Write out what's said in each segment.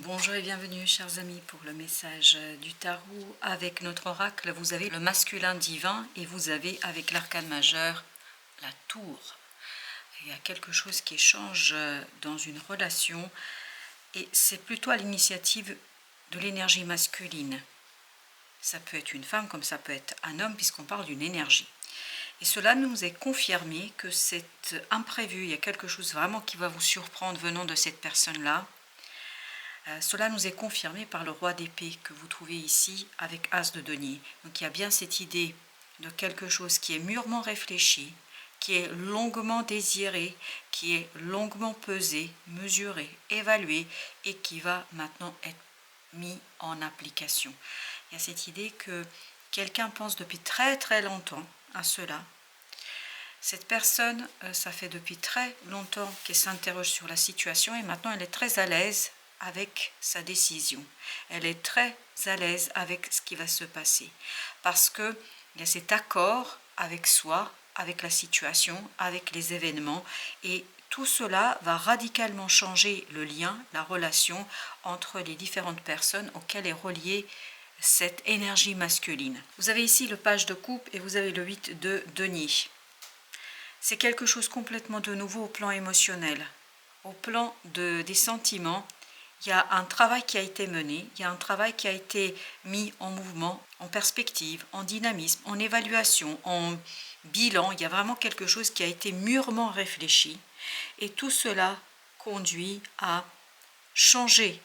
Bonjour et bienvenue chers amis pour le message du tarot. Avec notre oracle, vous avez le masculin divin et vous avez avec l'arcane majeur la tour. Il y a quelque chose qui change dans une relation et c'est plutôt à l'initiative de l'énergie masculine. Ça peut être une femme comme ça peut être un homme puisqu'on parle d'une énergie. Et cela nous est confirmé que c'est imprévu, il y a quelque chose vraiment qui va vous surprendre venant de cette personne-là. Cela nous est confirmé par le roi d'épée que vous trouvez ici avec As de denier. Donc il y a bien cette idée de quelque chose qui est mûrement réfléchi, qui est longuement désiré, qui est longuement pesé, mesuré, évalué et qui va maintenant être mis en application. Il y a cette idée que quelqu'un pense depuis très très longtemps à cela. Cette personne, ça fait depuis très longtemps qu'elle s'interroge sur la situation et maintenant elle est très à l'aise avec sa décision. Elle est très à l'aise avec ce qui va se passer parce qu'il y a cet accord avec soi, avec la situation, avec les événements et tout cela va radicalement changer le lien, la relation entre les différentes personnes auxquelles est reliée cette énergie masculine. Vous avez ici le page de coupe et vous avez le 8 de denier. C'est quelque chose complètement de nouveau au plan émotionnel, au plan des sentiments. Il y a un travail qui a été mené, il y a un travail qui a été mis en mouvement, en perspective, en dynamisme, en évaluation, en bilan. Il y a vraiment quelque chose qui a été mûrement réfléchi. Et tout cela conduit à changer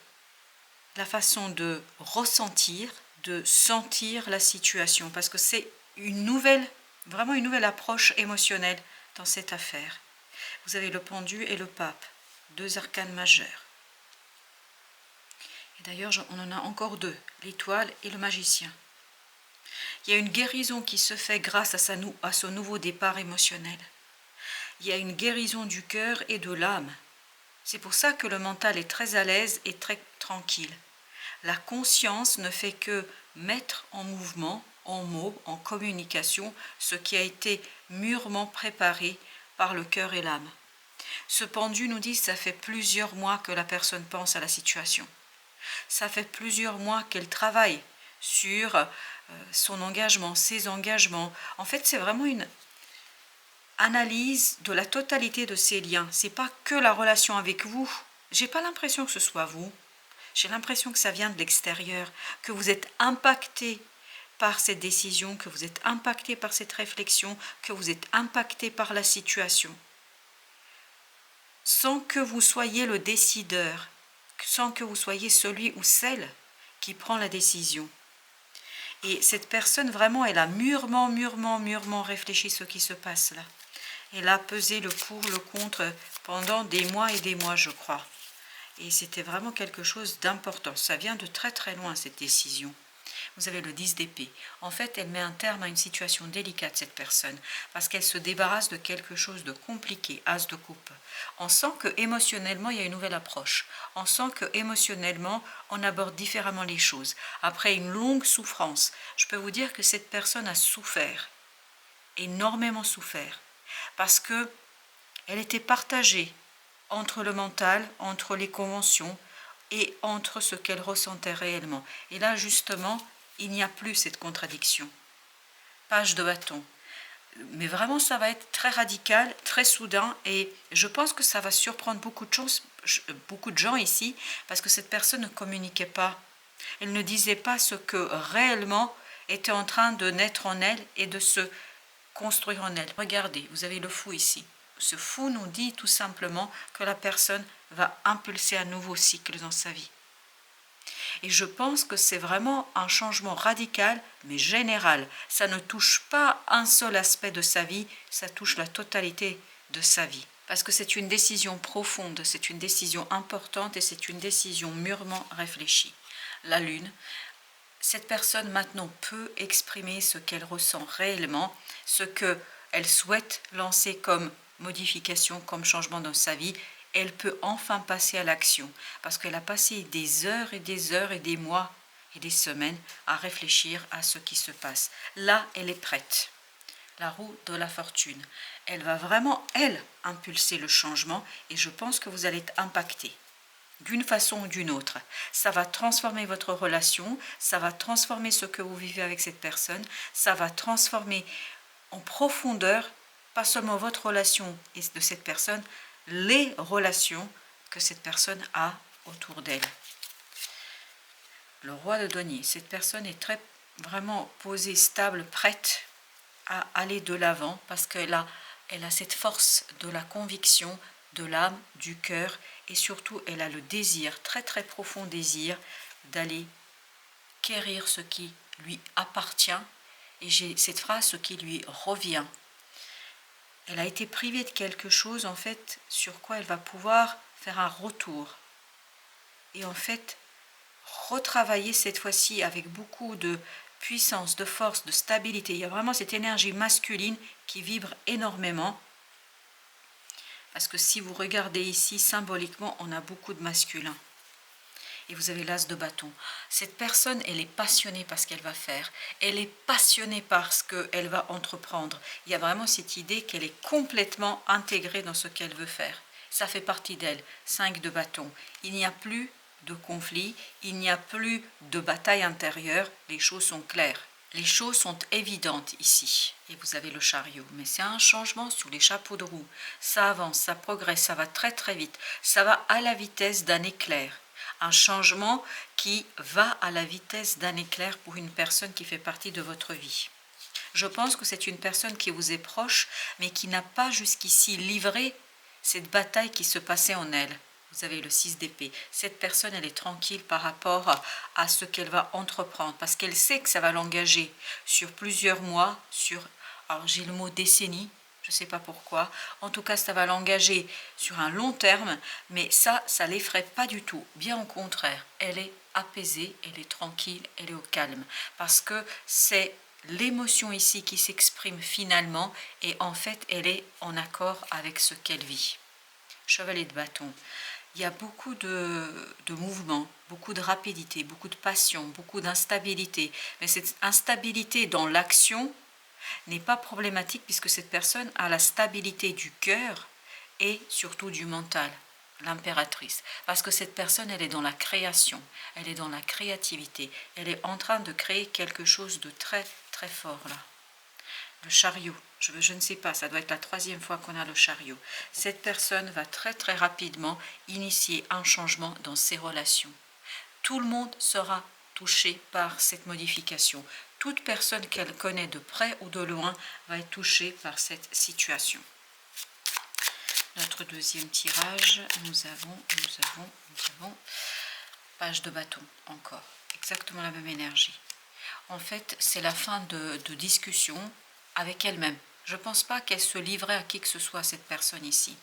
la façon de ressentir, de sentir la situation. Parce que c'est vraiment une nouvelle approche émotionnelle dans cette affaire. Vous avez le pendu et le pape, deux arcanes majeurs. Et d'ailleurs, on en a encore deux, l'étoile et le magicien. Il y a une guérison qui se fait grâce à ce nouveau départ émotionnel. Il y a une guérison du cœur et de l'âme. C'est pour ça que le mental est très à l'aise et très tranquille. La conscience ne fait que mettre en mouvement, en mots, en communication, ce qui a été mûrement préparé par le cœur et l'âme. Ce pendu nous dit que ça fait plusieurs mois que la personne pense à la situation. Ça fait plusieurs mois qu'elle travaille sur son engagement, ses engagements. En fait, c'est vraiment une analyse de la totalité de ses liens. C'est pas que la relation avec vous. J'ai pas l'impression que ce soit vous. J'ai l'impression que ça vient de l'extérieur, que vous êtes impacté par cette décision, que vous êtes impacté par cette réflexion, que vous êtes impacté par la situation. Sans que vous soyez le décideur, sans que vous soyez celui ou celle qui prend la décision. Et cette personne, vraiment, elle a mûrement réfléchi ce qui se passe là. Elle a pesé le pour, le contre pendant des mois et des mois, je crois. Et c'était vraiment quelque chose d'important. Ça vient de très très loin, cette décision. Vous avez le 10 d'épée. En fait, elle met un terme à une situation délicate, cette personne, parce qu'elle se débarrasse de quelque chose de compliqué, as de coupe. On sent que émotionnellement, il y a une nouvelle approche. On sent que émotionnellement, on aborde différemment les choses. Après une longue souffrance, je peux vous dire que cette personne a souffert, énormément souffert, parce que elle était partagée entre le mental, entre les conventions et entre ce qu'elle ressentait réellement. Et là, justement, il n'y a plus cette contradiction. Page de bâton. Mais vraiment, ça va être très radical, très soudain, et je pense que ça va surprendre beaucoup de gens ici, parce que cette personne ne communiquait pas. Elle ne disait pas ce que réellement était en train de naître en elle et de se construire en elle. Regardez, vous avez le fou ici. Ce fou nous dit tout simplement que la personne va impulser un nouveau cycle dans sa vie. Et je pense que c'est vraiment un changement radical, mais général. Ça ne touche pas un seul aspect de sa vie, ça touche la totalité de sa vie. Parce que c'est une décision profonde, c'est une décision importante et c'est une décision mûrement réfléchie. La lune, cette personne maintenant peut exprimer ce qu'elle ressent réellement, ce qu'elle souhaite lancer comme modification, comme changement dans sa vie. Elle peut enfin passer à l'action, parce qu'elle a passé des heures et des heures et des mois et des semaines à réfléchir à ce qui se passe. Là, elle est prête. La roue de la fortune. Elle va vraiment, elle, impulser le changement et je pense que vous allez être impacté. d'une façon ou d'une autre. Ça va transformer votre relation, ça va transformer ce que vous vivez avec cette personne, ça va transformer en profondeur, pas seulement votre relation et de cette personne, les relations que cette personne a autour d'elle. Le roi de denier, cette personne est vraiment posée, stable, prête à aller de l'avant parce qu'elle a cette force de la conviction, de l'âme, du cœur et surtout elle a le désir, très très profond désir d'aller quérir ce qui lui appartient et j'ai cette phrase, ce qui lui revient. Elle a été privée de quelque chose en fait sur quoi elle va pouvoir faire un retour et en fait retravailler cette fois-ci avec beaucoup de puissance, de force, de stabilité. Il y a vraiment cette énergie masculine qui vibre énormément. Parce que si vous regardez ici, symboliquement, on a beaucoup de masculin. Et vous avez l'as de bâton. Cette personne, elle est passionnée par ce qu'elle va faire. Elle est passionnée par ce qu'elle va entreprendre. Il y a vraiment cette idée qu'elle est complètement intégrée dans ce qu'elle veut faire. Ça fait partie d'elle. 5 de bâton. Il n'y a plus de conflit, il n'y a plus de bataille intérieure, les choses sont claires. Les choses sont évidentes ici. Et vous avez le chariot. Mais c'est un changement sous les chapeaux de roue. Ça avance, ça progresse, ça va très très vite. Ça va à la vitesse d'un éclair. Un changement qui va à la vitesse d'un éclair pour une personne qui fait partie de votre vie. Je pense que c'est une personne qui vous est proche, mais qui n'a pas jusqu'ici livré cette bataille qui se passait en elle. Vous avez le 6 d'épée. Cette personne, elle est tranquille par rapport à ce qu'elle va entreprendre, parce qu'elle sait que ça va l'engager sur plusieurs mois, alors j'ai le mot décennie, je ne sais pas pourquoi. En tout cas, ça va l'engager sur un long terme, mais ça l'effraie pas du tout. Bien au contraire, elle est apaisée, elle est tranquille, elle est au calme, parce que c'est l'émotion ici qui s'exprime finalement, et en fait, elle est en accord avec ce qu'elle vit. Chevalier de bâton. Il y a beaucoup de mouvements, beaucoup de rapidité, beaucoup de passion, beaucoup d'instabilité. Mais cette instabilité dans l'action n'est pas problématique puisque cette personne a la stabilité du cœur et surtout du mental, l'impératrice. Parce que cette personne, elle est dans la création, elle est dans la créativité, elle est en train de créer quelque chose de très très fort là. Le chariot, je ne sais pas, ça doit être la 3e fois qu'on a le chariot. Cette personne va très très rapidement initier un changement dans ses relations. Tout le monde sera touché par cette modification. Toute personne qu'elle connaît de près ou de loin va être touchée par cette situation. Notre deuxième tirage, nous avons page de bâton, encore, exactement la même énergie. En fait, c'est la fin de discussion avec elle-même. Je ne pense pas qu'elle se livrait à qui que ce soit, cette personne ici.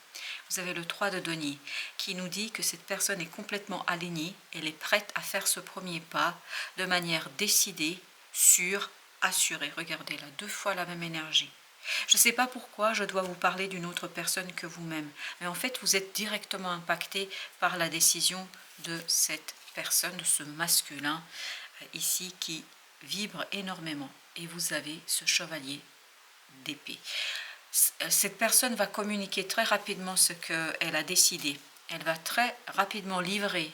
Vous avez le 3 de denier qui nous dit que cette personne est complètement alignée, elle est prête à faire ce premier pas de manière décidée, sûre, assurée. Regardez là, 2 fois la même énergie. Je ne sais pas pourquoi je dois vous parler d'une autre personne que vous-même, mais en fait vous êtes directement impacté par la décision de cette personne, de ce masculin ici qui vibre énormément. Et vous avez ce chevalier d'épée. Cette personne va communiquer très rapidement ce qu'elle a décidé. Elle va très rapidement livrer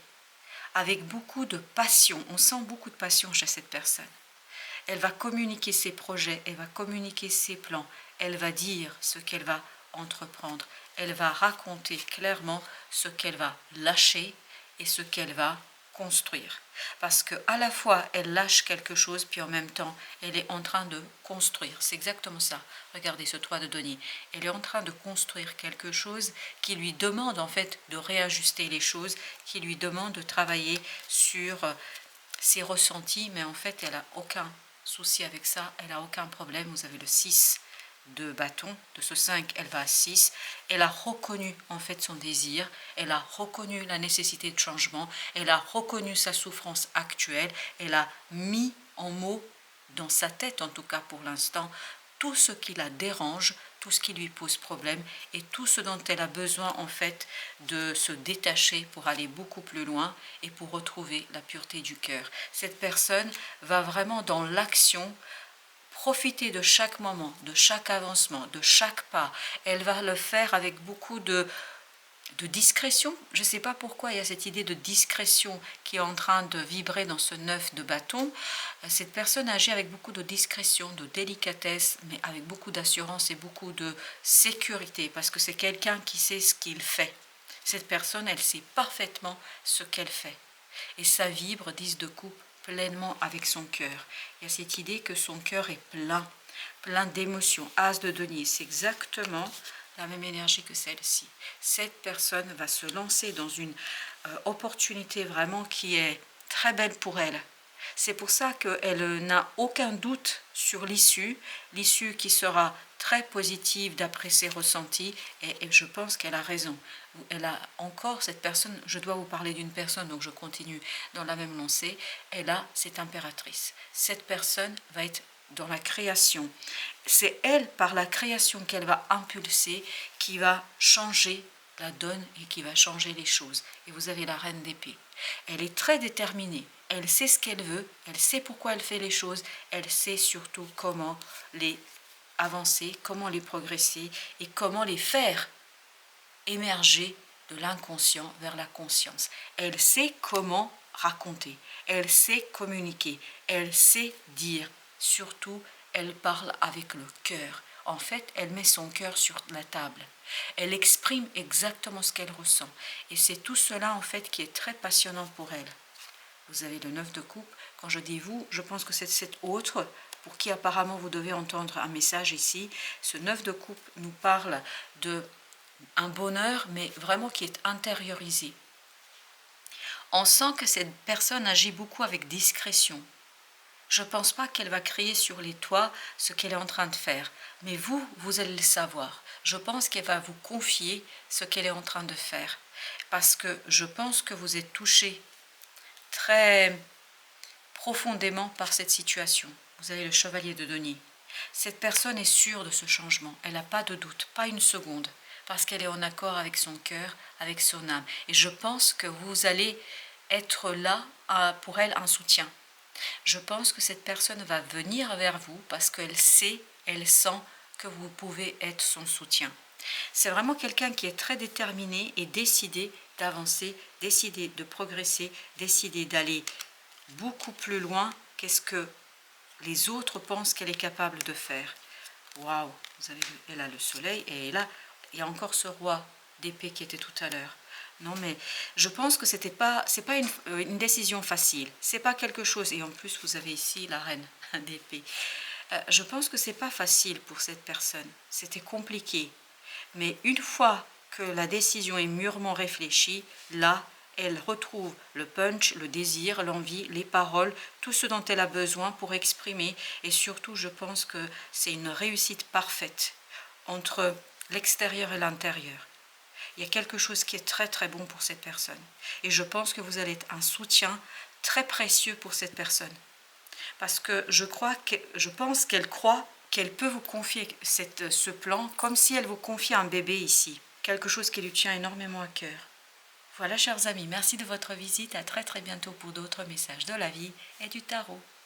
avec beaucoup de passion. On sent beaucoup de passion chez cette personne. Elle va communiquer ses projets, elle va communiquer ses plans, elle va dire ce qu'elle va entreprendre. Elle va raconter clairement ce qu'elle va lâcher et ce qu'elle va construire. Parce qu'à la fois, elle lâche quelque chose, puis en même temps, elle est en train de construire. C'est exactement ça. Regardez ce 3 de denier. Elle est en train de construire quelque chose qui lui demande en fait de réajuster les choses, qui lui demande de travailler sur ses ressentis, mais en fait, elle n'a aucun souci avec ça, elle n'a aucun problème. Vous avez le 6 de bâton, de ce 5, elle va à 6. Elle a reconnu en fait son désir, elle a reconnu la nécessité de changement, elle a reconnu sa souffrance actuelle, elle a mis en mots, dans sa tête en tout cas pour l'instant, tout ce qui la dérange, tout ce qui lui pose problème et tout ce dont elle a besoin en fait de se détacher pour aller beaucoup plus loin et pour retrouver la pureté du cœur. Cette personne va vraiment dans l'action, profiter de chaque moment, de chaque avancement, de chaque pas. Elle va le faire avec beaucoup de de discrétion. Je ne sais pas pourquoi il y a cette idée de discrétion qui est en train de vibrer dans ce 9 de bâton. Cette personne agit avec beaucoup de discrétion, de délicatesse, mais avec beaucoup d'assurance et beaucoup de sécurité, parce que c'est quelqu'un qui sait ce qu'il fait. Cette personne, elle sait parfaitement ce qu'elle fait. Et ça vibre, 10 de coupe, pleinement avec son cœur. Il y a cette idée que son cœur est plein d'émotions. As de denier, c'est exactement la même énergie que celle-ci. Cette personne va se lancer dans une opportunité vraiment qui est très belle pour elle. C'est pour ça qu'elle n'a aucun doute sur l'issue qui sera très positive d'après ses ressentis, et je pense qu'elle a raison. Elle a encore cette personne, je dois vous parler d'une personne, donc je continue dans la même lancée, elle a cette impératrice. Cette personne va être dans la création. C'est elle, par la création qu'elle va impulser, qui va changer la donne et qui va changer les choses. Et vous avez la reine d'épée. Elle est très déterminée. Elle sait ce qu'elle veut, elle sait pourquoi elle fait les choses, elle sait surtout comment les avancer, comment les progresser et comment les faire émerger de l'inconscient vers la conscience. Elle sait comment raconter, elle sait communiquer, elle sait dire. Surtout, elle parle avec le cœur. En fait, elle met son cœur sur la table. Elle exprime exactement ce qu'elle ressent. Et c'est tout cela, en fait, qui est très passionnant pour elle. Vous avez le 9 de coupe. Quand je dis vous, je pense que c'est cet autre pour qui apparemment vous devez entendre un message ici. Ce 9 de coupe nous parle de un bonheur, mais vraiment qui est intériorisé. On sent que cette personne agit beaucoup avec discrétion. Je ne pense pas qu'elle va crier sur les toits ce qu'elle est en train de faire. Mais vous allez le savoir. Je pense qu'elle va vous confier ce qu'elle est en train de faire. Parce que je pense que vous êtes touché très profondément par cette situation. Vous avez le chevalier de denier. Cette personne est sûre de ce changement. Elle n'a pas de doute, pas une seconde. Parce qu'elle est en accord avec son cœur, avec son âme. Et je pense que vous allez être là pour elle un soutien. Je pense que cette personne va venir vers vous parce qu'elle sait, elle sent que vous pouvez être son soutien. C'est vraiment quelqu'un qui est très déterminé et décidé d'avancer, décidé de progresser, décidé d'aller beaucoup plus loin qu'est-ce que les autres pensent qu'elle est capable de faire. Waouh, elle a le soleil et là, il y a encore ce roi d'épée qui était tout à l'heure. Non, mais je pense que c'est pas une décision facile. C'est pas quelque chose. Et en plus, vous avez ici la reine d'épée. Je pense que c'est pas facile pour cette personne. C'était compliqué. Mais une fois que la décision est mûrement réfléchie, là, elle retrouve le punch, le désir, l'envie, les paroles, tout ce dont elle a besoin pour exprimer. Et surtout, je pense que c'est une réussite parfaite entre l'extérieur et l'intérieur. Il y a quelque chose qui est très très bon pour cette personne. Et je pense que vous allez être un soutien très précieux pour cette personne. Parce que je pense qu'elle croit qu'elle peut vous confier ce plan comme si elle vous confiait un bébé ici. Quelque chose qui lui tient énormément à cœur. Voilà, chers amis, merci de votre visite. À très très bientôt pour d'autres messages de la vie et du tarot.